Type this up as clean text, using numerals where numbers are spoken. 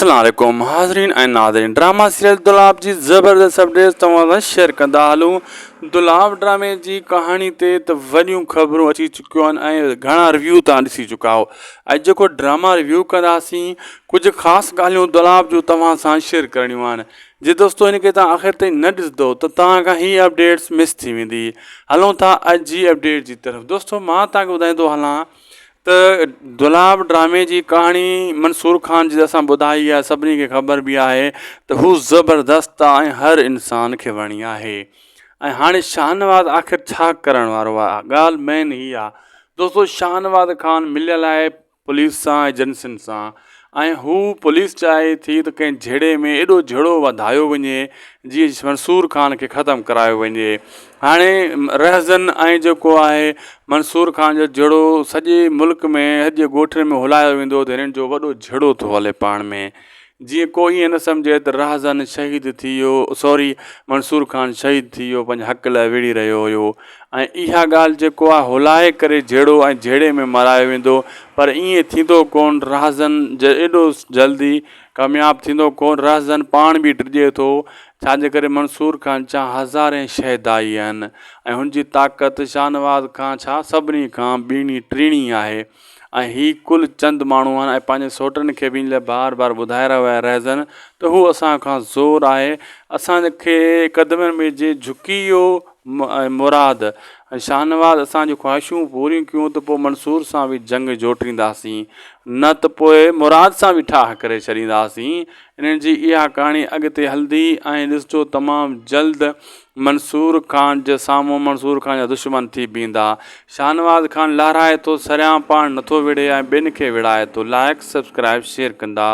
अस्सलाम वालेकुम हाज़रीन ऐं नाज़रीन। ड्रामा सीरियल दुलाब जी ज़बरदस्त अपडेट्स तव्हां सां शेयर कंदा हलूं। दुलाब ड्रामे जी कहानी ते त वॾियूं ख़बरूं अची चुकियूं आहिनि ऐं घणा रिव्यू तव्हां ॾिसी चुका हो। अॼु जेको ड्रामा रिव्यू कंदासीं कुझु ख़ासि ॻाल्हियूं दुलाब जूं तव्हां सां शेयर करणियूं आहिनि। जे दोस्तो इनखे तव्हां आख़िर ताईं न ॾिसंदो त तव्हां खां हीअ अपडेट्स मिस थी वेंदी। हलूं था अॼु जी अपडेट जी तरफ़। दोस्तो मां तव्हांखे ॿुधाईंदो हलां त दुलाब ड्रामे जी कहाणी मंसूर खान जी असां ॿुधाई आहे, सभिनी खे ख़बर बि आहे त हू ज़बरदस्त आहे ऐं हर इंसान खे वणी आहे। ऐं हाणे शाहनवाज़ आख़िर छा करण वारो आहे, ॻाल्हि मेन हीअ आहे दोस्तो। शाहनवाज़ खान मिलियल आहे पुलिस सां, एजेंसियुनि सां, ऐं हू पुलिस चाहे थी त कंहिं झेड़े में एॾो झेड़ो वधायो वञे जीअं मंसूर खान खे ख़तमु करायो वञे। हाणे रहज़न ऐं जेको आहे मंसूर खान जो झेड़ो सॼे मुल्क में सॼे ॻोठनि में हुलायो वेंदो त हिननि जो वॾो झेड़ो थो हले पाण में। जीअं कोई ईअं न सम्झे त रहज़न शहीद थी वियो, सॉरी मंसूर खान शहीद थी वियो, पंहिंजे हक़ लाइ विड़ी रहियो हुयो। ऐं इहा ॻाल्हि जेको आहे हुलाए करे झेड़ो ऐं झेड़े में मरायो वेंदो, पर ईअं थींदो कोन। रहज़न एॾो जल्दी कामयाबु थींदो कोन, रहज़न पाण बि डिॼे थो। छाजे करे मंसूर खान छा हज़ारे शहदाई आहिनि ऐं हुनजी ताक़त शाहनवाज़ खां छा सभिनी खां ॿीणी टीणी आहे। ऐं हीअ कुल चंद माण्हू आहिनि ऐं पंहिंजे सोटनि खे बि इन लाइ बार बार ॿुधाए रहियो आहे रहज़न त हू असां खां ज़ोर आहे, असांखे क़दमनि में जे झुकी वियो मुराद ऐं शाहनवाज़ असांजूं ख़्वाहिशूं पूरियूं कयूं त पोइ मंसूर सां बि जंग जोटींदासीं, न त पोइ मुराद सां बि ठाह करे छॾींदासीं। इन्हनि जी इहा कहाणी अॻिते हलंदी ऐं ॾिसिजो तमामु जल्द मंसूर खान जे साम्हूं मंसूर खान जा दुश्मन थी बीहंदा। शाहनवाज़ खान लहराए थो, सरियां पाण नथो विढ़े ऐं ॿियनि खे विढ़ाए थो। लाइक सब्सक्राइब शेयर कंदा।